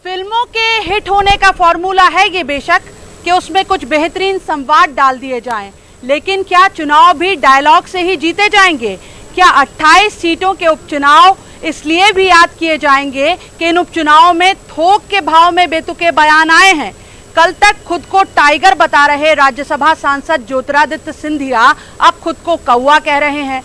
फिल्मों के हिट होने का फॉर्मूला है ये बेशक कि उसमें कुछ बेहतरीन संवाद डाल दिए जाएं, लेकिन क्या चुनाव भी डायलॉग से ही जीते जाएंगे? क्या 28 सीटों के उपचुनाव इसलिए भी याद किए जाएंगे कि इन उपचुनावों में थोक के भाव में बेतुके बयान आए हैं? कल तक खुद को टाइगर बता रहे राज्यसभा सांसद ज्योतिरादित्य सिंधिया अब खुद को कौवा कह रहे हैं।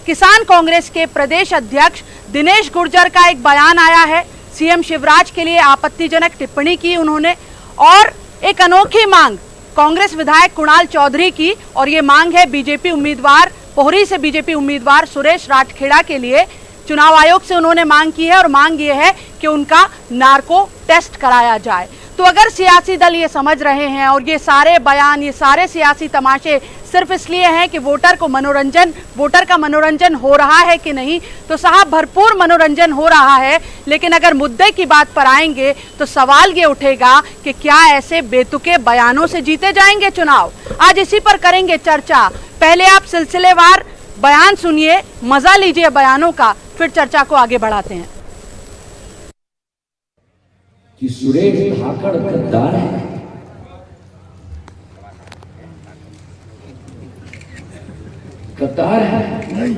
किसान कांग्रेस के प्रदेश अध्यक्ष दिनेश गुर्जर का एक बयान आया है। सीएम शिवराज के लिए आपत्तिजनक टिप्पणी की उन्होंने, और एक अनोखी मांग कांग्रेस विधायक कुणाल चौधरी की, और ये मांग है बीजेपी उम्मीदवार पोहरी से बीजेपी उम्मीदवार सुरेश राठखेड़ा के लिए। चुनाव आयोग से उन्होंने मांग की है और मांग ये है कि उनका नार्को टेस्ट कराया जाए। तो अगर सियासी दल ये समझ रहे हैं और ये सारे बयान, ये सारे सियासी तमाशे सिर्फ इसलिए हैं कि वोटर का मनोरंजन हो रहा है कि नहीं, तो साहब भरपूर मनोरंजन हो रहा है। लेकिन अगर मुद्दे की बात पर आएंगे तो सवाल ये उठेगा कि क्या ऐसे बेतुके बयानों से जीते जाएंगे चुनाव? आज इसी पर करेंगे चर्चा। पहले आप सिलसिलेवार बयान सुनिए, मजा लीजिए बयानों का, फिर चर्चा को आगे बढ़ाते हैं। कि सुरेश धाकड़ गद्दार है, गद्दार है नहीं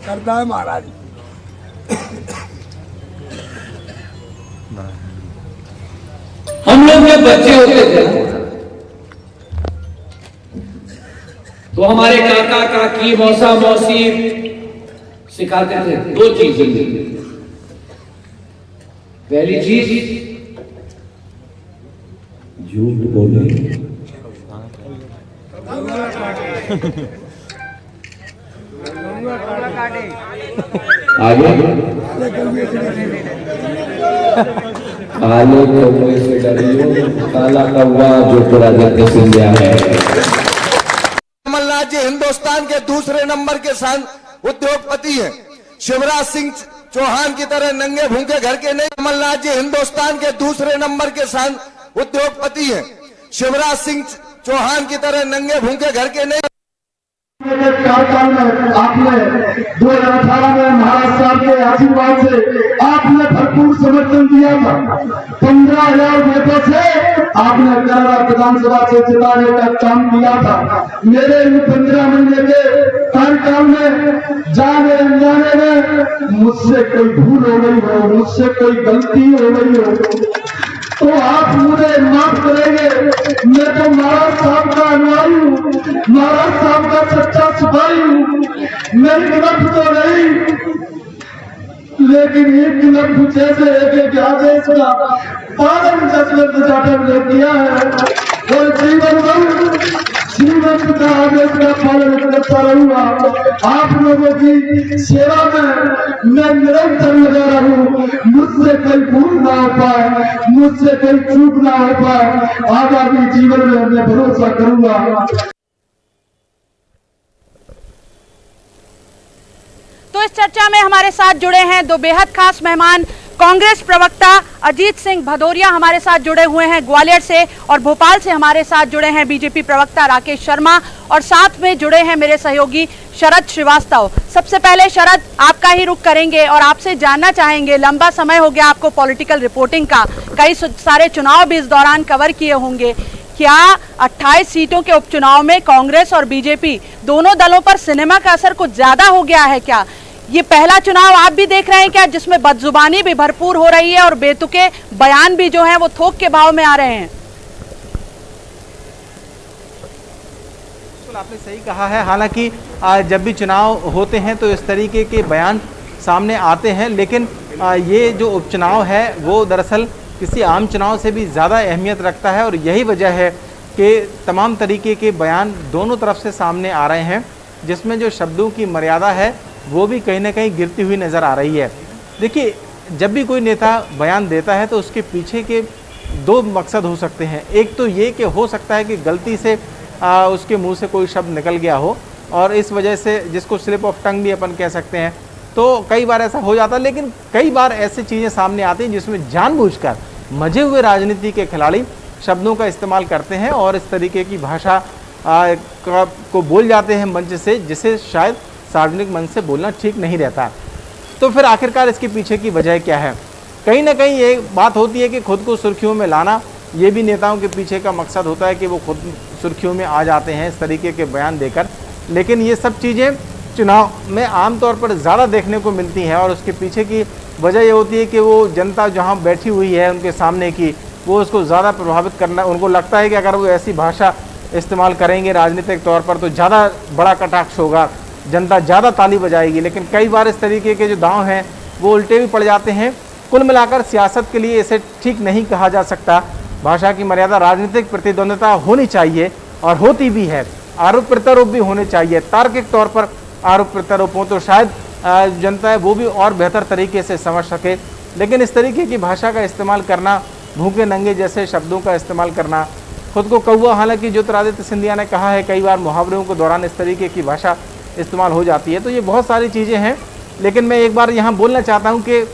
करता है महाराज। हम लोग जब बच्चे होते थे तो हमारे काका काकी मौसा मौसी सिखाते थे दो चीजें। पहली चीज झूठ बोले, आगे काले कौवे से डरियो, काला कौवा ज्योतिरादित्य सिंधिया है। कमलनाथ जी हिंदुस्तान के दूसरे नंबर के उद्योगपति हैं। शिवराज सिंह चौहान की तरह नंगे भूखे घर के नहीं। कमलनाथ जी हिंदुस्तान के दूसरे नंबर के उद्योगपति हैं। शिवराज सिंह चौहान की तरह नंगे भूखे घर के नहीं। आपने 2018 में महाराज साहब के आशीर्वाद से आपने भरपूर समर्थन दिया था। 15,000 वोटों से आपने कनाडा विधानसभा से जिताने का काम किया था। मेरे इन 15 महीने के कार्यकाल में जाने अनजाने में मुझसे कोई भूल हो गई हो, मुझसे कोई गलती हो गई हो तो आप मुझे माफ करेंगे। मैं तो महाराज साहब का अनुयायी हूँ, महाराज साहब का सच्चा सिपाही हूँ। मेरी गिरफ्त तो नहीं, लेकिन एक गिरफ्त जैसे एक आदेश का पालन जजमेंट ने किया है और जीवन का आदेश का पालन करता रहूंगा। आप लोगों की सेवा में मैं निरंतर लगा रहूं। मुझसे कोई भूल ना हो पाए, मुझसे कोई चूक ना हो पाए। आगामी जीवन में मैं भरोसा करूंगा। तो इस चर्चा में हमारे साथ जुड़े हैं दो बेहद खास मेहमान। कांग्रेस प्रवक्ता अजीत सिंह भदौरिया हमारे साथ जुड़े हुए हैं ग्वालियर से, और भोपाल से हमारे साथ जुड़े हैं बीजेपी प्रवक्ता राकेश शर्मा, और साथ में जुड़े हैं मेरे सहयोगी शरद श्रीवास्तव। सबसे पहले शरद, आपका ही रुख करेंगे और आपसे जानना चाहेंगे, लंबा समय हो गया आपको पॉलिटिकल रिपोर्टिंग का, कई सारे चुनाव भी इस दौरान कवर किए होंगे। क्या 28 सीटों के उपचुनाव में कांग्रेस और बीजेपी दोनों दलों पर सिनेमा का असर कुछ ज्यादा हो गया है? क्या ये पहला चुनाव आप भी देख रहे हैं क्या, जिसमें बदजुबानी भी भरपूर हो रही है और बेतुके बयान भी जो हैं वो थोक के भाव में आ रहे हैं? बिल्कुल आपने सही कहा है। हालांकि जब भी चुनाव होते हैं तो इस तरीके के बयान सामने आते हैं, लेकिन ये जो उपचुनाव है वो दरअसल किसी आम चुनाव से भी ज़्यादा अहमियत रखता है, और यही वजह है कि तमाम तरीके के बयान दोनों तरफ से सामने आ रहे हैं, जिसमें जो शब्दों की मर्यादा है वो भी कहीं ना कहीं गिरती हुई नज़र आ रही है। देखिए, जब भी कोई नेता बयान देता है तो उसके पीछे के दो मकसद हो सकते हैं। एक तो ये कि हो सकता है कि गलती से उसके मुंह से कोई शब्द निकल गया हो, और इस वजह से, जिसको स्लिप ऑफ टंग भी अपन कह सकते हैं, तो कई बार ऐसा हो जाता है। लेकिन कई बार ऐसी चीज़ें सामने आती हैं जिसमें जानबूझकर मजे हुए राजनीति के खिलाड़ी शब्दों का इस्तेमाल करते हैं और इस तरीके की भाषा को बोल जाते हैं मंच से, जिसे शायद सार्वजनिक मंच से बोलना ठीक नहीं रहता। तो फिर आखिरकार इसके पीछे की वजह क्या है? कहीं ना कहीं ये बात होती है कि खुद को सुर्खियों में लाना, ये भी नेताओं के पीछे का मकसद होता है कि वो खुद सुर्खियों में आ जाते हैं इस तरीके के बयान देकर। लेकिन ये सब चीज़ें चुनाव में आमतौर पर ज़्यादा देखने को मिलती हैं और उसके पीछे की वजह ये होती है कि वो जनता जहाँ बैठी हुई है उनके सामने की, वो उसको ज़्यादा प्रभावित करना, उनको लगता है कि अगर वो ऐसी भाषा इस्तेमाल करेंगे राजनीतिक तौर पर तो ज़्यादा बड़ा कटाक्ष होगा, जनता ज़्यादा ताली बजाएगी। लेकिन कई बार इस तरीके के जो दांव हैं वो उल्टे भी पड़ जाते हैं। कुल मिलाकर सियासत के लिए इसे ठीक नहीं कहा जा सकता। भाषा की मर्यादा, राजनीतिक प्रतिद्वंद्विता होनी चाहिए और होती भी है, आरोप प्रत्यारोप भी होने चाहिए। तार्किक तौर पर आरोप प्रत्यारोप हो तो शायद जनता है वो भी और बेहतर तरीके से समझ सके। लेकिन इस तरीके की भाषा का इस्तेमाल करना, भूखे नंगे जैसे शब्दों का इस्तेमाल करना, खुद को कौवा, हालांकि ज्योतिरादित्य सिंधिया ने कहा है कई बार मुहावरों के दौरान इस तरीके की भाषा इस्तेमाल हो जाती है। तो ये बहुत सारी चीज़ें हैं। लेकिन मैं एक बार यहाँ बोलना चाहता हूँ कि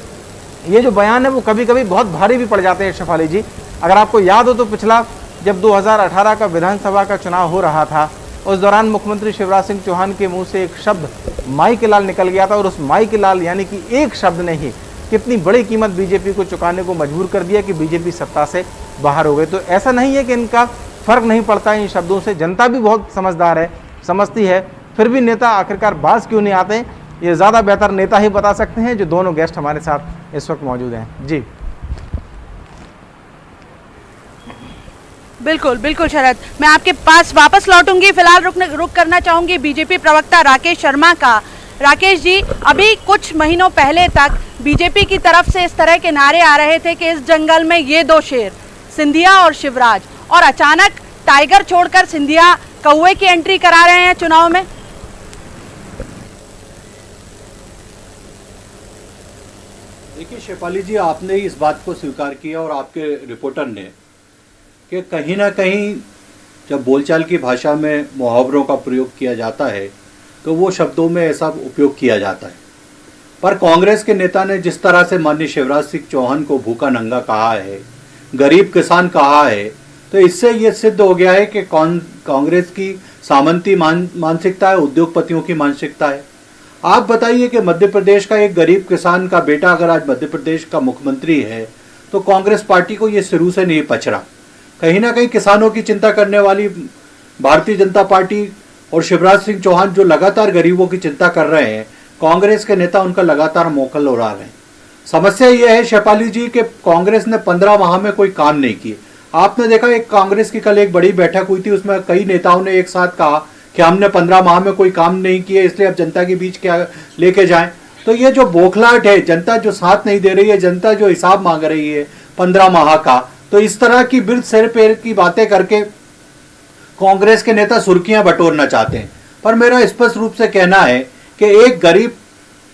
ये जो बयान है वो कभी कभी बहुत भारी भी पड़ जाते हैं शेफाली जी। अगर आपको याद हो तो पिछला जब 2018 का विधानसभा का चुनाव हो रहा था, उस दौरान मुख्यमंत्री शिवराज सिंह चौहान के मुंह से एक शब्द माई के लाल निकल गया था और उस माई के लाल यानी कि एक शब्द ने ही कितनी बड़ी कीमत बीजेपी को चुकाने को मजबूर कर दिया कि बीजेपी सत्ता से बाहर हो गई। तो ऐसा नहीं है कि इनका फर्क नहीं पड़ता है इन शब्दों से, जनता भी बहुत समझदार है, समझती है, फिर भी नेता आखिरकार बाज क्यों नहीं आते, ये ज़्यादा बेहतर नेता ही बता सकते हैं, जो दोनों गेस्ट हमारे साथ इस वक्त मौजूद हैं। जी बिल्कुल बिल्कुल शरद, मैं आपके पास वापस लौटूंगी। फिलहाल रुक करना चाहूंगी बीजेपी प्रवक्ता राकेश शर्मा का। राकेश जी, अभी कुछ महीनों पहले तक बीजेपी की तरफ से इस तरह के नारे आ रहे थे कि इस जंगल में ये दो शेर, सिंधिया और शिवराज, और अचानक टाइगर छोड़कर सिंधिया कौवे की एंट्री करा रहे हैं चुनाव में। देखिए शेफाली जी, आपने इस बात को स्वीकार किया और आपके रिपोर्टर ने कि कहीं ना कहीं जब बोलचाल की भाषा में मुहावरों का प्रयोग किया जाता है तो वो शब्दों में ऐसा उपयोग किया जाता है। पर कांग्रेस के नेता ने जिस तरह से माननीय शिवराज सिंह चौहान को भूखा नंगा कहा है, गरीब किसान कहा है, तो इससे ये सिद्ध हो गया है कि कांग्रेस की सामंती मानसिकता है, उद्योगपतियों की मानसिकता है। आप बताइए कि मध्य प्रदेश का एक गरीब किसान का बेटा अगर आज मध्य प्रदेश का मुख्यमंत्री है तो कांग्रेस पार्टी को ये शुरू से नहीं पच रहा। कहीं ना कहीं किसानों की चिंता करने वाली भारतीय जनता पार्टी और शिवराज सिंह चौहान जो लगातार गरीबों की चिंता कर रहे हैं, कांग्रेस के नेता उनका लगातार मोकल उड़ा रहे हैं। समस्या यह है शेफाली जी कि कांग्रेस ने 15 माह में कोई काम नहीं किए। आपने देखा एक कांग्रेस की कल एक बड़ी बैठक हुई थी, उसमें कई नेताओं ने एक साथ कहा कि हमने 15 माह में कोई काम नहीं किए, इसलिए अब जनता के बीच क्या लेके जाएं। तो ये जो बौखलाहट है, जनता जो साथ नहीं दे रही है, जनता जो हिसाब मांग रही है 15 माह का, तो इस तरह की बिल्ड सिर पैर की बातें करके कांग्रेस के नेता सुर्खियां बटोरना चाहते हैं। पर मेरा स्पष्ट रूप से कहना है कि एक गरीब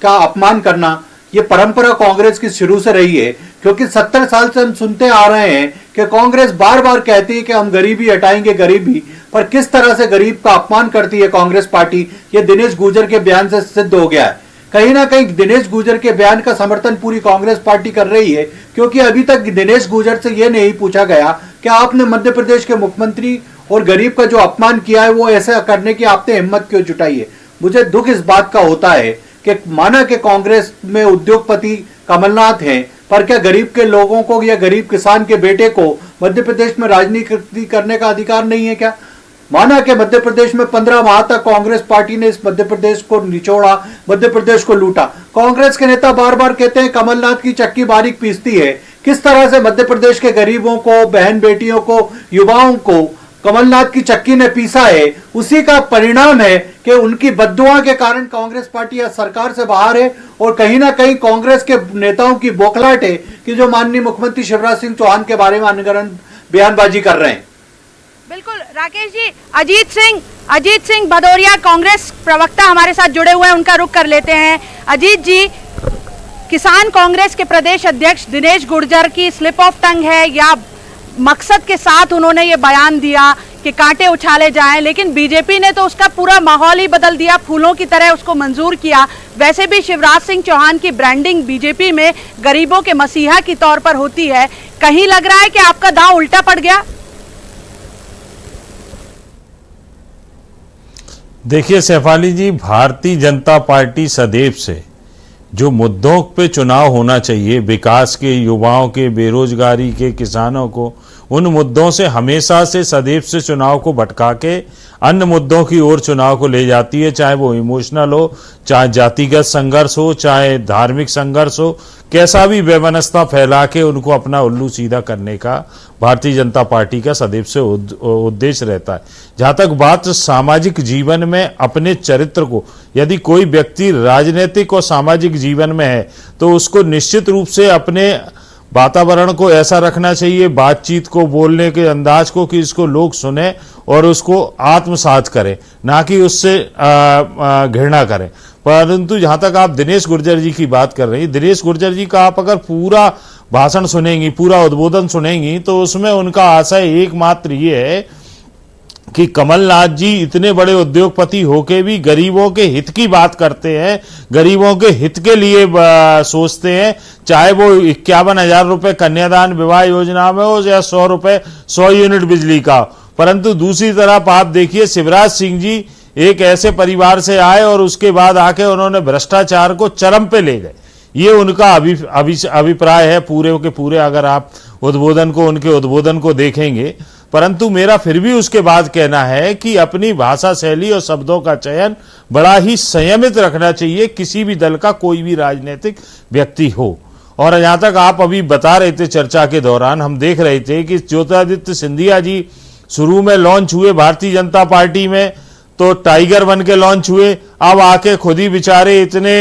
का अपमान करना ये परंपरा कांग्रेस की शुरू से रही है, क्योंकि 70 साल से हम सुनते आ रहे हैं कि कांग्रेस बार बार कहती है कि हम गरीबी हटाएंगे, गरीबी, पर किस तरह से गरीब का अपमान करती है कांग्रेस पार्टी, ये दिनेश गुर्जर के बयान से सिद्ध हो गया है। कहीं ना कहीं दिनेश गुर्जर के बयान का समर्थन पूरी कांग्रेस पार्टी कर रही है, क्योंकि अभी तक दिनेश गुर्जर से यह नहीं पूछा गया कि आपने मध्य प्रदेश के मुख्यमंत्री और गरीब का जो अपमान किया है वो ऐसा करने की आपने हिम्मत क्यों जुटाई है। मुझे दुख इस बात का होता है कि माना कि कांग्रेस में उद्योगपति कमलनाथ हैं, पर क्या गरीब के लोगों को या गरीब किसान के बेटे को मध्य प्रदेश में राजनीति करने का अधिकार नहीं है क्या? माना कि मध्य प्रदेश में 15 माह तक कांग्रेस पार्टी ने इस मध्य प्रदेश को निचोड़ा, मध्य प्रदेश को लूटा। कांग्रेस के नेता बार बार कहते हैं कमलनाथ की चक्की बारीक पीसती है। किस तरह से मध्य प्रदेश के गरीबों को, बहन बेटियों को, युवाओं को कमलनाथ की चक्की ने पीसा है, उसी का परिणाम है कि उनकी बद्दुआ के कारण कांग्रेस पार्टी या सरकार से बाहर है। और कहीं ना कहीं कांग्रेस के नेताओं की बौखलाहट है कि जो माननीय मुख्यमंत्री शिवराज सिंह चौहान के बारे में अनगढ़ बयानबाजी कर रहे हैं। बिल्कुल राकेश जी, अजीत सिंह भदौरिया कांग्रेस प्रवक्ता हमारे साथ जुड़े हुए हैं, उनका रुख कर लेते हैं। अजीत जी, किसान कांग्रेस के प्रदेश अध्यक्ष दिनेश गुर्जर की स्लिप ऑफ टंग है या मकसद के साथ उन्होंने ये बयान दिया कि कांटे उछाले जाएं, लेकिन बीजेपी ने तो उसका पूरा माहौल ही बदल दिया, फूलों की तरह उसको मंजूर किया। वैसे भी शिवराज सिंह चौहान की ब्रांडिंग बीजेपी में गरीबों के मसीहा की तौर पर होती है। कहीं लग रहा है कि आपका दांव उल्टा पड़ गया? देखिए शेफाली जी, भारतीय जनता पार्टी सदैव से जो मुद्दों पे चुनाव होना चाहिए, विकास के, युवाओं के, बेरोजगारी के, किसानों को, उन मुद्दों से हमेशा से सदैव से चुनाव को भटका के अन्य मुद्दों की ओर चुनाव को ले जाती है, चाहे वो इमोशनल हो, चाहे जातिगत संघर्ष हो, चाहे धार्मिक संघर्ष हो, कैसा भी बेमनस्ता फैला के उनको अपना उल्लू सीधा करने का भारतीय जनता पार्टी का सदैव से उद्देश्य रहता है। जहां तक बात सामाजिक जीवन में अपने चरित्र को, यदि कोई व्यक्ति राजनीतिक और सामाजिक जीवन में है तो उसको निश्चित रूप से अपने वातावरण को ऐसा रखना चाहिए, बातचीत को, बोलने के अंदाज को, कि इसको लोग सुने और उसको आत्मसात करें, ना कि उससे घृणा करें। परंतु जहां तक आप दिनेश गुर्जर जी की बात कर रही हैं, दिनेश गुर्जर जी का आप अगर पूरा भाषण सुनेंगी, पूरा उद्बोधन सुनेंगी, तो उसमें उनका आशय एकमात्र ये है कि कमलनाथ जी इतने बड़े उद्योगपति होके भी गरीबों के हित की बात करते हैं, गरीबों के हित के लिए सोचते हैं, चाहे वो 51,000 रुपए कन्यादान विवाह योजना में हो या 100 रुपए 100 यूनिट बिजली का। परंतु दूसरी तरफ आप देखिए, शिवराज सिंह जी एक ऐसे परिवार से आए और उसके बाद आके उन्होंने भ्रष्टाचार को चरम पे ले गए। ये उनका अभिप्राय है पूरे के पूरे, अगर आप उनके उद्बोधन को देखेंगे। परंतु मेरा फिर भी उसके बाद कहना है कि अपनी भाषा शैली और शब्दों का चयन बड़ा ही संयमित रखना चाहिए, किसी भी दल का कोई भी राजनीतिक व्यक्ति हो। और जहां तक आप अभी बता रहे थे चर्चा के दौरान, हम देख रहे थे कि ज्योतिरादित्य सिंधिया जी शुरू में लॉन्च हुए भारतीय जनता पार्टी में, तो टाइगर बन के लॉन्च हुए, अब आके खुद ही बेचारे इतने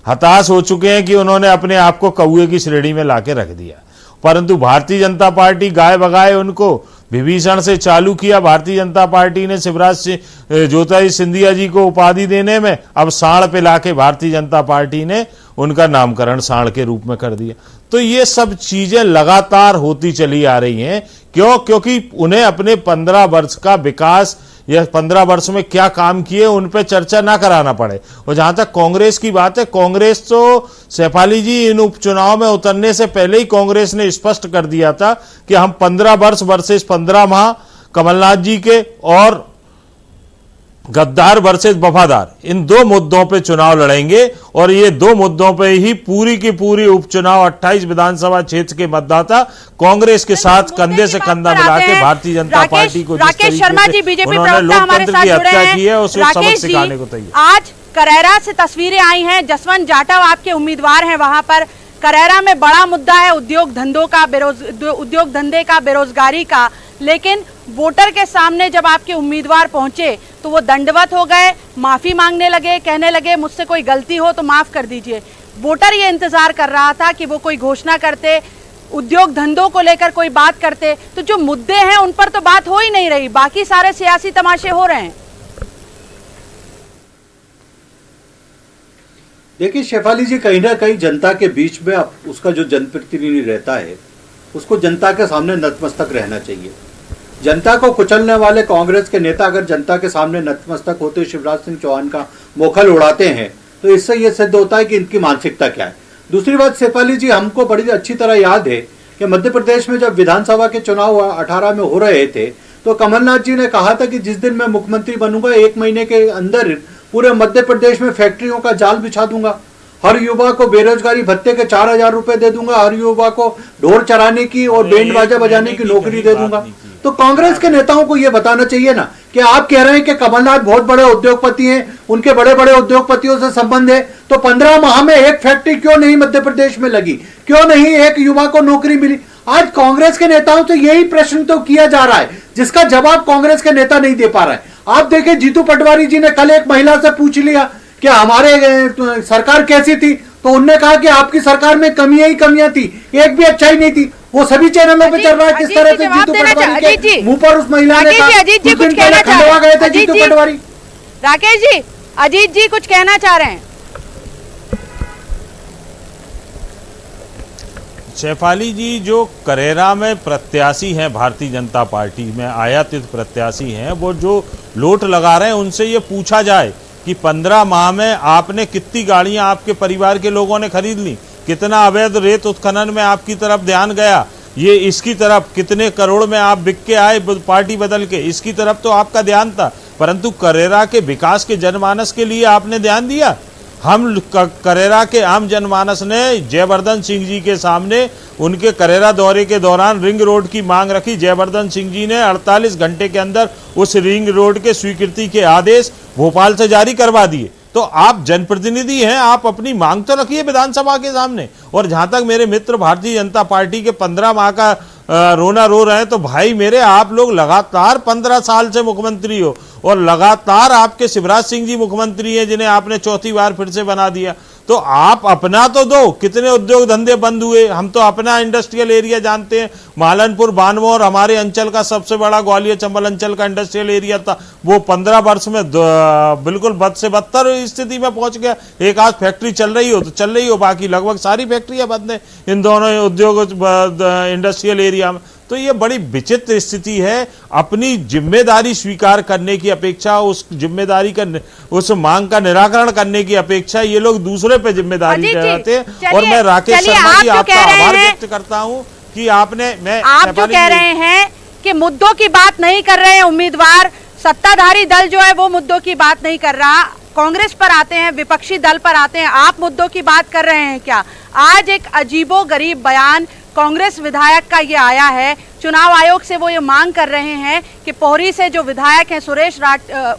हताश हो चुके हैं कि उन्होंने अपने आप को कौए की श्रेणी में लाके रख दिया। परंतु भारतीय जनता पार्टी गाय बगाए उनको विभीषण से चालू किया। भारतीय जनता पार्टी ने ज्योतिरादित्य सिंधिया जी को उपाधि देने में अब सांड पे लाके भारतीय जनता पार्टी ने उनका नामकरण सांड के रूप में कर दिया। तो ये सब चीजें लगातार होती चली आ रही हैं। क्यों? क्योंकि उन्हें अपने 15 वर्ष का विकास या 15 वर्ष में क्या काम किए उन पे चर्चा ना कराना पड़े। और जहां तक कांग्रेस की बात है, कांग्रेस तो शेफाली जी इन उपचुनाव में उतरने से पहले ही कांग्रेस ने स्पष्ट कर दिया था कि हम 15 वर्ष वर्सेस 15 माह कमलनाथ जी के और गद्दार वर्सेस वफादार, इन दो मुद्दों पे चुनाव लड़ेंगे। और ये दो मुद्दों पे ही पूरी की पूरी उपचुनाव 28 विधानसभा क्षेत्र के मतदाता कांग्रेस के साथ कंधे से कंधा मिला के भारतीय जनता पार्टी को राकेश शर्मा जी बीजेपी प्रवक्ता हमारे साथ जुड़े हैं। राकेश जी, आज करैरा से तस्वीरें आई हैं, जसवंत जाटव आपके उम्मीदवार हैं वहां पर। करैरा में बड़ा मुद्दा है उद्योग धंधे का, बेरोजगारी का, लेकिन वोटर के सामने जब आपके उम्मीदवार पहुंचे तो वो दंडवत हो गए, माफी मांगने लगे, कहने लगे मुझसे कोई गलती हो तो माफ कर दीजिए। वोटर ये इंतजार कर रहा था कि वो कोई घोषणा करते, उद्योग धंधों को लेकर कोई बात करते। तो जो मुद्दे हैं उन पर तो बात हो ही नहीं रही, बाकी सारे सियासी तमाशे हो रहे हैं। देखिए शेफाली जी, कहीं ना कहीं जनता के बीच में उसका जो जनप्रतिनिधि रहता है उसको जनता के सामने नतमस्तक रहना चाहिए। जनता को कुचलने वाले कांग्रेस के नेता अगर जनता के सामने नतमस्तक होते शिवराज सिंह चौहान का मोखल उड़ाते हैं तो इससे यह सिद्ध होता है कि इनकी मानसिकता क्या है। दूसरी बात शेफाली जी, हमको बड़ी अच्छी तरह याद है कि मध्य प्रदेश में जब विधानसभा के चुनाव 18 में हो रहे थे तो कमलनाथ जी ने कहा था कि जिस दिन मैं मुख्यमंत्री बनूंगा 1 महीने के अंदर पूरे मध्य प्रदेश में फैक्ट्रियों का जाल बिछा दूंगा, हर युवा को बेरोजगारी भत्ते के 4,000 रुपए दे दूंगा, हर युवा को ढोल चराने की और बैंड बाजा बजाने की नौकरी दे दूंगा। तो कांग्रेस के नेताओं को यह बताना चाहिए ना कि आप कह रहे हैं कि कमलनाथ बहुत बड़े उद्योगपति हैं, उनके बड़े बड़े उद्योगपतियों से संबंध है, तो 15 माह में एक फैक्ट्री क्यों नहीं मध्य प्रदेश में लगी, क्यों नहीं एक युवा को नौकरी मिली? आज कांग्रेस के नेताओं से यही प्रश्न तो किया जा रहा है जिसका जवाब कांग्रेस के नेता नहीं दे पा रहे हैं। आप देखिए, जीतू पटवारी जी ने कल एक महिला से पूछ लिया कि हमारे सरकार कैसी थी, तो उन्होंने कहा कि आपकी सरकार में कमियां ही कमियां थी, एक भी अच्छाई नहीं थी। वो सभी चैनलों पे चल रहा है किस तरह से जीतू पटवारी के मुंह पर उस महिला ने कहा। खंडवा गए थे जीतू पटवारी। राकेश जी, अजीत जी कुछ कहना चाह रहे हैं। शेफाली जी, जो करैरा में प्रत्याशी हैं भारतीय जनता पार्टी में, आयातित प्रत्याशी हैं, वो जो लोट लगा रहे हैं उनसे ये पूछा जाए कि 15 माह में आपने कितनी गाड़ियां आपके परिवार के लोगों ने खरीद ली, कितना अवैध रेत उत्खनन में आपकी तरफ ध्यान गया, ये इसकी तरफ कितने करोड़ में आप बिक के आए पार्टी बदल के, इसकी तरफ तो आपका ध्यान था। परंतु करैरा के विकास के जनमानस के लिए आपने ध्यान दिया? हम करेरा के आम जनमानस ने जयवर्धन सिंह जी के सामने उनके करेरा दौरे के दौरान रिंग रोड की मांग रखी। जयवर्धन सिंह जी ने 48 घंटे के अंदर उस रिंग रोड के स्वीकृति के आदेश भोपाल से जारी करवा दिए। तो आप जनप्रतिनिधि हैं, आप अपनी मांग तो रखिए विधानसभा के सामने। और जहां तक मेरे मित्र भारतीय जनता पार्टी के 15 माह का रोना रो रहे हैं, तो भाई मेरे, आप लोग लगातार 15 साल से मुख्यमंत्री हो और लगातार आपके शिवराज सिंह जी मुख्यमंत्री हैं, जिन्हें आपने चौथी बार फिर से बना दिया। तो आप अपना तो दो, कितने उद्योग धंधे बंद हुए, हम तो अपना इंडस्ट्रियल एरिया जानते हैं। मालनपुर बानमोर हमारे अंचल का सबसे बड़ा, ग्वालियर चंबल अंचल का इंडस्ट्रियल एरिया था, वो 15 वर्ष में बिल्कुल बद से बदतर स्थिति में पहुंच गया। एक आध फैक्ट्री चल रही हो तो चल रही हो, बाकी लगभग सारी फैक्ट्रियां बंद है इन दोनों उद्योग इंडस्ट्रियल एरिया में। तो ये बड़ी विचित्र स्थिति है। अपनी जिम्मेदारी स्वीकार करने की अपेक्षा, उस जिम्मेदारी का, उस मांग का निराकरण करने की अपेक्षा ये लोग दूसरे पे जिम्मेदारी लगाते हैं। और मैं राकेश शर्मा जी आपका आभार व्यक्त करता हूं कि आपने, आप जो कह रहे हैं कि मुद्दों की बात नहीं कर रहे हैं उम्मीदवार, सत्ताधारी दल जो है वो मुद्दों की बात नहीं कर रहा, कांग्रेस पर आते हैं, विपक्षी दल पर आते हैं, आप मुद्दों की बात कर रहे हैं क्या? आज एक अजीबोगरीब बयान कांग्रेस विधायक का ये आया है। चुनाव आयोग से वो ये मांग कर रहे हैं कि पोहरी से जो विधायक हैं सुरेश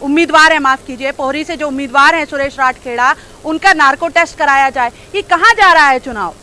उम्मीदवार हैं, माफ कीजिए, पोहरी से जो उम्मीदवार हैं सुरेश राठखेड़ा, उनका नार्को टेस्ट कराया जाए। ये कहां जा रहा है चुनाव?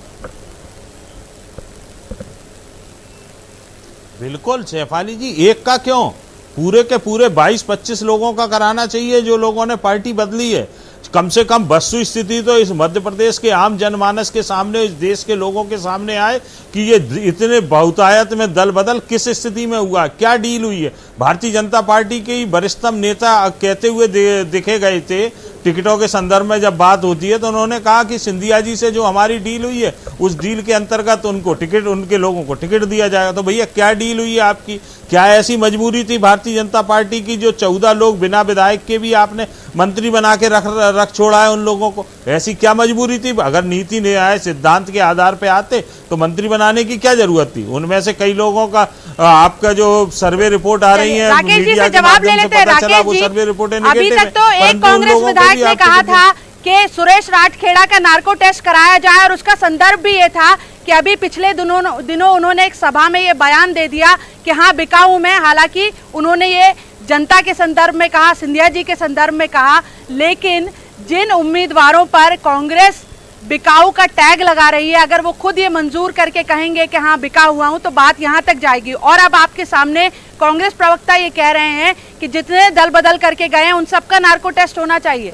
बिल्कुल शेफाली जी, एक का क्यों, पूरे के पूरे 22-25 लोगों का कराना चाहिए जो लोगों ने पार्टी बदली है। कम से कम वस्तु स्थिति तो इस मध्य प्रदेश के आम जनमानस के सामने, इस देश के लोगों के सामने आए कि ये इतने बहुतायत में दल बदल किस स्थिति में हुआ, क्या डील हुई है। भारतीय जनता पार्टी के वरिष्ठतम नेता कहते हुए दिखे गए थे, टिकटों के संदर्भ में जब बात होती है तो उन्होंने कहा कि सिंधिया जी से जो हमारी डील हुई है, उस डील के अंतर्गत उनको टिकट, उनके लोगों को टिकट दिया जाएगा। तो भैया क्या डील हुई है आपकी? क्या ऐसी मजबूरी थी भारतीय जनता पार्टी की जो 14 लोग बिना विधायक के भी आपने मंत्री बना के रख छोड़ा है उन लोगों को? ऐसी क्या मजबूरी थी? अगर नीति न्याय सिद्धांत के आधार पर आते तो मंत्री बनाने की क्या जरूरत थी? उनमें से कई लोगों का, आपका जो सर्वे रिपोर्ट आ रही है मीडिया के माध्यम से पता चला, वो सर्वे रिपोर्टें नेगेटिव है। तो एक कांग्रेस विधायक ने कहा था कि सुरेश राठखेड़ा का नार्को टेस्ट कराया जाए, और उसका संदर्भ भी ये था कि अभी पिछले दिनों उन्होंने एक सभा में ये बयान दे दिया कि हाँ बिकाऊ में, हालांकि उन्होंने ये जनता के संदर्भ में कहा, सिंधिया जी के संदर्भ में कहा, लेकिन जिन उम्मीदवारों पर कांग्रेस बिकाऊ का टैग लगा रही है, अगर वो खुद ये मंजूर करके कहेंगे कि हाँ बिका हुआ हूं, तो बात यहां तक जाएगी। और अब आपके सामने कांग्रेस प्रवक्ता ये कह रहे हैं कि जितने दल बदल करके गए हैं उन सबका नार्को टेस्ट होना चाहिए।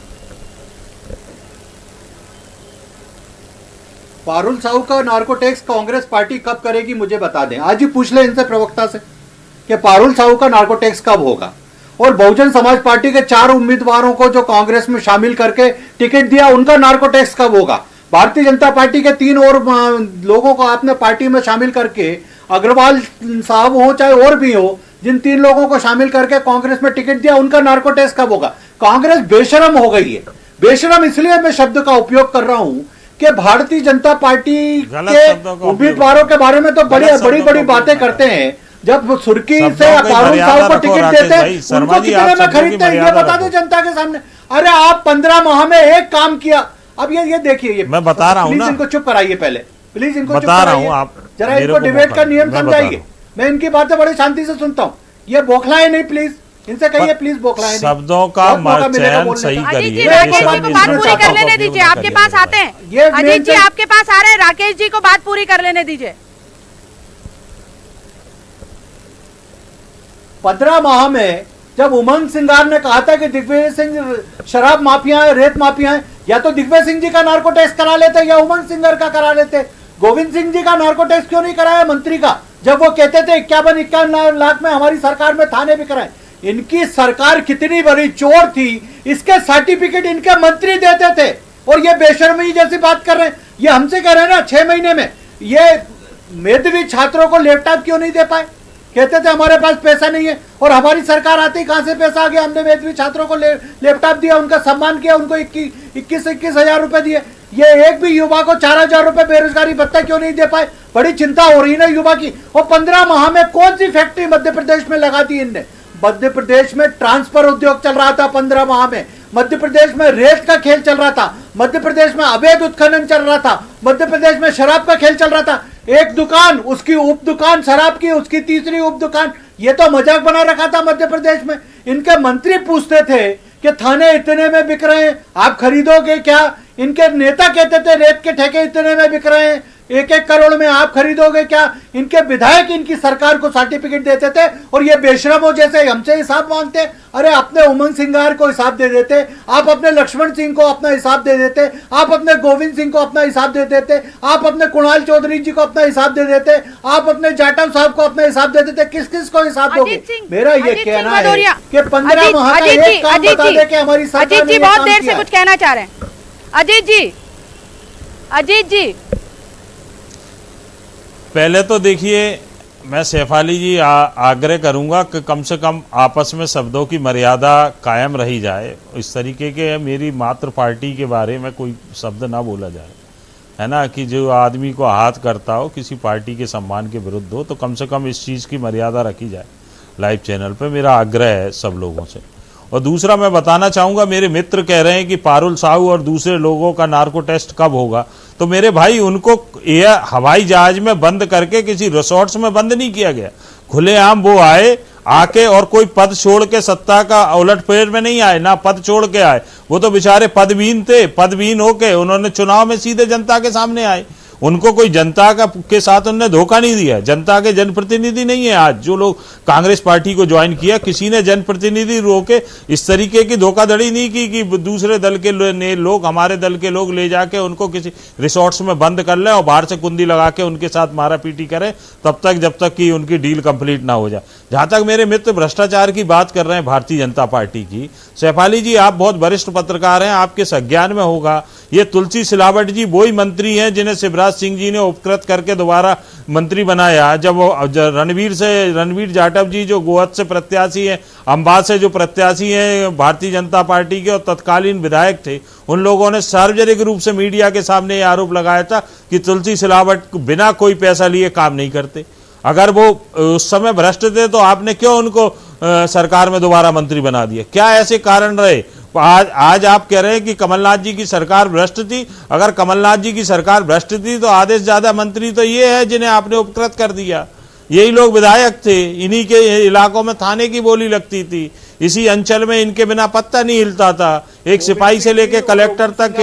पारुल साहू का नार्को टेस्ट कांग्रेस पार्टी कब करेगी मुझे बता दें। आज ही पूछ ले इनसे, प्रवक्ता से, कि पारुल साहू का नार्को टेस्ट कब होगा। और बहुजन समाज पार्टी के 4 उम्मीदवारों को जो कांग्रेस में शामिल करके टिकट दिया, उनका नार्को टेस्ट कब होगा। भारतीय जनता पार्टी के 3 और लोगों को आपने पार्टी में शामिल करके, अग्रवाल साहब हो चाहे और भी हो, जिन 3 लोगों को शामिल करके कांग्रेस में टिकट दिया, उनका नार्को टेस्ट कब होगा। कांग्रेस बेशरम हो गई है। बेशरम इसलिए मैं शब्द का उपयोग कर रहा हूं कि भारतीय जनता पार्टी के उम्मीदवारों के बारे में तो बड़ी बड़ी बातें करते हैं। जब सुर्खी से पारुल साहू को टिकट देते हैं, उनको कितने में खरीदते हैं ये बता दो जनता के सामने। अरे आप 15 माह में एक काम किया। अब ये देखिए, ये मैं बता रहा हूँ ना, इनको चुप कराइए पहले, प्लीज इनको चुप बता रहा हूँ, आप जरा इनको डिबेट का नियम समझाइए। मैं इनकी बातें बड़ी शांति से सुनता हूँ, ये बौखलाए नहीं, प्लीज इनसे कहिए, प्लीज बौखलाए नहीं। शब्दों का चयन सही करिए। राकेश जी को बात पूरी कर लेने दीजिए, आपके पास आते हैं। अजीत जी आपके पास आ रहे हैं, राकेश जी को बात पूरी कर लेने दीजिए। 15 माह में जब उमंग सिंगार ने कहा था कि दिग्विजय सिंह शराब माफिया है, रेत माफिया है, या तो दिग्विजय सिंह जी का नार्को टेस्ट करा लेते या उमंग सिंगार का करा लेते। गोविंद सिंह जी का नार्को टेस्ट क्यों नहीं कराया मंत्री का, जब वो कहते थे 51 लाख में हमारी सरकार में थाने भी कराए। इनकी सरकार कितनी बड़ी चोर थी, इसके सर्टिफिकेट इनके मंत्री देते थे, और ये बेशर्मी जैसी बात कर रहे हैं। ये हमसे कह रहे हैं ना 6 महीने में ये मेधावी छात्रों को लैपटॉप क्यों नहीं दे पाए। कहते थे हमारे पास पैसा नहीं है, और हमारी सरकार आती कहां से पैसा आ गया। हमने मेधावी छात्रों को लैपटॉप दिया, उनका सम्मान किया, उनको 21 हजार रुपए दिए। ये एक भी युवा को 4,000 रुपए बेरोजगारी भत्ता क्यों नहीं दे पाए। बड़ी चिंता हो रही है ना युवा की। और 15 माह में कौन सी फैक्ट्री मध्य प्रदेश में लगा दी इनने। मध्य प्रदेश में ट्रांसफर उद्योग चल रहा था 15 माह में। मध्य प्रदेश में रेत का खेल चल रहा था, मध्य प्रदेश में अवैध उत्खनन चल रहा था, मध्य प्रदेश में शराब का खेल चल रहा था। एक दुकान, उसकी उप दुकान शराब की, उसकी तीसरी उप दुकान, ये तो मजाक बना रखा था मध्य प्रदेश में। इनके मंत्री पूछते थे कि थाने इतने में बिक रहे हैं, आप खरीदोगे क्या? इनके नेता कहते थे रेत के ठेके इतने में बिक रहे हैं, 1-1 करोड़ में आप खरीदोगे क्या? इनके विधायक इनकी सरकार को सर्टिफिकेट देते थे और ये बेशरमों जैसे हमसे हिसाब मांगते। अरे अपने उमंग सिंगार को हिसाब दे देते, आप अपने लक्ष्मण सिंह को अपना हिसाब दे देते, आप अपने गोविंद सिंह को अपना हिसाब दे देते, आप अपने कुणाल चौधरी जी को अपना हिसाब दे देते, आप अपने जाटव साहब को अपना हिसाब दे देते। किस किस को हिसाब दोगे? मेरा ये कहना है कि 15 माह का एक काम बता दे कि हमारी सरकार ने बहुत देर से कुछ कहना चाह रहे हैं। अजीत जी पहले तो देखिए, मैं सैफाली जी आग्रह करूंगा कि कम से कम आपस में शब्दों की मर्यादा कायम रही जाए। इस तरीके के मेरी मातृ पार्टी के बारे में कोई शब्द ना बोला जाए, है ना, कि जो आदमी को आहत करता हो, किसी पार्टी के सम्मान के विरुद्ध हो, तो कम से कम इस चीज़ की मर्यादा रखी जाए। लाइव चैनल पे मेरा आग्रह है सब लोगों से। और दूसरा मैं बताना चाहूँगा, मेरे मित्र कह रहे हैं कि पारुल साहू और दूसरे लोगों का नार्को टेस्ट कब होगा, तो मेरे भाई उनको एयर हवाई जहाज में बंद करके किसी रिसोर्ट्स में बंद नहीं किया गया। खुलेआम वो आके और कोई पद छोड़ के सत्ता का उलटफेर में नहीं आए, ना पद छोड़ के आए। वो तो बेचारे पदवीन थे, पदवीन होके उन्होंने चुनाव में सीधे जनता के सामने आए। उनको कोई जनता का के साथ उन्होंने धोखा नहीं दिया। जनता के जनप्रतिनिधि नहीं है। आज जो लोग कांग्रेस पार्टी को ज्वाइन किया, किसी ने जनप्रतिनिधि रोके इस तरीके की धोखाधड़ी नहीं की कि दूसरे दल के लोग, हमारे दल के लोग ले जाके उनको किसी रिसोर्ट्स में बंद कर लें और बाहर से कुंडी लगा के उनके साथ मारापीटी करें तब तक जब तक कि उनकी डील कंप्लीट ना हो जाए। जहां तक मेरे मित्र भ्रष्टाचार की बात कर रहे हैं भारतीय जनता पार्टी की, सैफाली जी आप बहुत वरिष्ठ पत्रकार हैं, आपके संज्ञान में होगा, ये तुलसी सिलावट जी वही मंत्री हैं जिन्हें शिवराज सिंह जी ने उपकृत करके दोबारा मंत्री बनाया। जब रणवीर जाटव जी जो गोहद से प्रत्याशी हैं, अंबाला से जो प्रत्याशी हैं भारतीय जनता पार्टी के और तत्कालीन विधायक थे, उन लोगों ने सार्वजनिक रूप से मीडिया के सामने ये आरोप लगाया था कि तुलसी सिलावट बिना कोई पैसा लिए काम नहीं करते। अगर वो उस समय भ्रष्ट थे तो आपने क्यों उनको सरकार में दोबारा मंत्री बना दिया? क्या ऐसे कारण रहे? आज आप कह रहे हैं कि कमलनाथ जी की सरकार भ्रष्ट थी। अगर कमलनाथ जी की सरकार भ्रष्ट थी तो आधे से ज्यादा मंत्री तो ये है जिन्हें आपने उपकृत कर दिया। यही लोग विधायक थे, इन्हीं के इलाकों में थाने की बोली लगती थी, इसी अंचल में इनके बिना पत्ता नहीं हिलता था। एक सिपाही से लेके कलेक्टर तक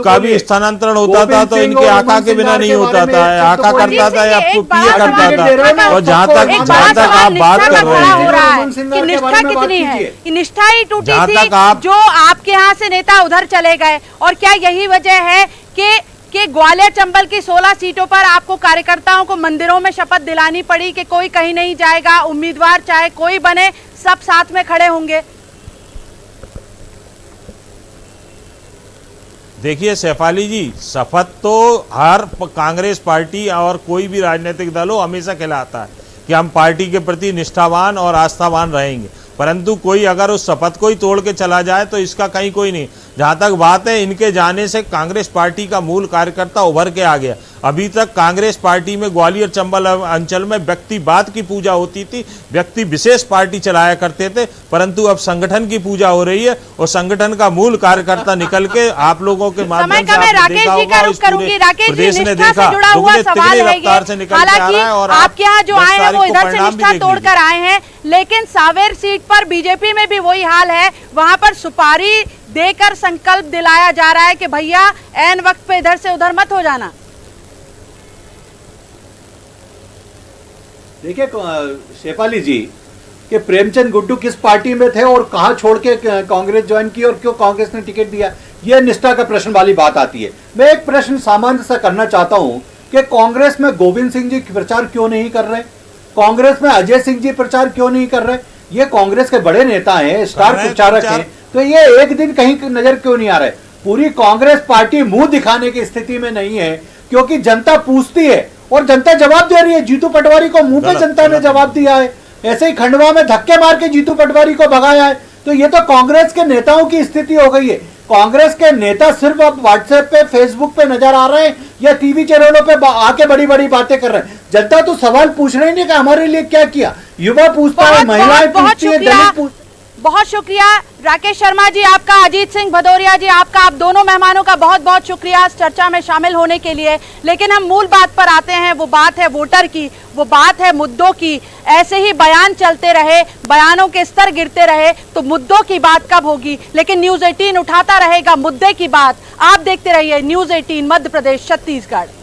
का भी स्थानांतरण होता था तो इनके आका के बिना नहीं होता था, आका करता था या पीए करता था। और जहाँ तक आप बात कर रहे हैं कि निष्ठा कितनी है, कि निष्ठा ही टूटी थी जो आपके यहाँ से नेता उधर चले गए। और क्या यही वजह है कि ग्वालियर चंबल की 16 सीटों पर आपको कार्यकर्ताओं को मंदिरों में शपथ दिलानी पड़ी कि कोई कहीं नहीं जाएगा, उम्मीदवार चाहे कोई बने सब साथ में खड़े होंगे? देखिए सैफाली जी, शपथ तो हर कांग्रेस पार्टी और कोई भी राजनीतिक दल हो हमेशा खिलाता है कि हम पार्टी के प्रति निष्ठावान और आस्थावान रहेंगे, परंतु कोई अगर उस शपथ को ही तोड़ के चला जाए तो इसका कहीं कोई नहीं। जहां तक बात है, इनके जाने से कांग्रेस पार्टी का मूल कार्यकर्ता उभर के आ गया। अभी तक कांग्रेस पार्टी में ग्वालियर चंबल अंचल में व्यक्तिवाद की पूजा होती थी, व्यक्ति विशेष पार्टी चलाया करते थे, परंतु अब संगठन की पूजा हो रही है और संगठन का मूल कार्यकर्ता निकल के आप लोगों के माध्यम से आपने देखा होगा, इस पूरे प्रदेश ने देखा कितनी रफ्तार से निकल के आ रहा है। और आपके यहाँ जो आए हैं वो इधर से निष्ठा तोड़कर आए हैं, लेकिन सावेर सीट पर बीजेपी में भी वही हाल है। वहां पर सुपारी देकर संकल्प दिलाया जा रहा है कि भैया ऐन वक्त पे इधर से उधर मत हो जाना। देखिए शेफाली जी कि प्रेमचंद गुड्डू किस पार्टी में थे और कहां छोड़ के कांग्रेस ज्वाइन की और क्यों कांग्रेस ने टिकट दिया, यह निष्ठा का प्रश्न वाली बात आती है। मैं एक प्रश्न सामान्य सा करना चाहता हूं कि कांग्रेस में गोविंद सिंह जी प्रचार क्यों नहीं कर रहे, कांग्रेस में अजय सिंह जी प्रचार क्यों नहीं कर रहे? ये कांग्रेस के बड़े नेता हैं, स्टार प्रचारक हैं, तो ये एक दिन कहीं नजर क्यों नहीं आ रहे? पूरी कांग्रेस पार्टी मुंह दिखाने की स्थिति में नहीं है क्योंकि जनता पूछती है और जनता जवाब दे रही है। जीतू पटवारी को मुंह पे जनता ने जवाब दिया है, ऐसे ही खंडवा में धक्के मार के जीतू पटवारी को भगाया है। तो ये तो कांग्रेस के नेताओं की स्थिति हो गई है। कांग्रेस के नेता सिर्फ अब व्हाट्सएप पे, फेसबुक पे नजर आ रहे हैं या टीवी चैनलों पे आके बड़ी बड़ी बातें कर रहे हैं। जनता तो सवाल पूछ रही नहीं कि हमारे लिए क्या किया। युवा पूछता है, महिलाएं पूछती है, दलित बहुत शुक्रिया राकेश शर्मा जी आपका, अजीत सिंह भदौरिया जी आपका, आप दोनों मेहमानों का बहुत बहुत शुक्रिया इस चर्चा में शामिल होने के लिए। लेकिन हम मूल बात पर आते हैं, वो बात है वोटर की, वो बात है मुद्दों की। ऐसे ही बयान चलते रहे, बयानों के स्तर गिरते रहे तो मुद्दों की बात कब होगी? लेकिन न्यूज़ 18 उठाता रहेगा मुद्दे की बात। आप देखते रहिए न्यूज़ 18 मध्य प्रदेश छत्तीसगढ़।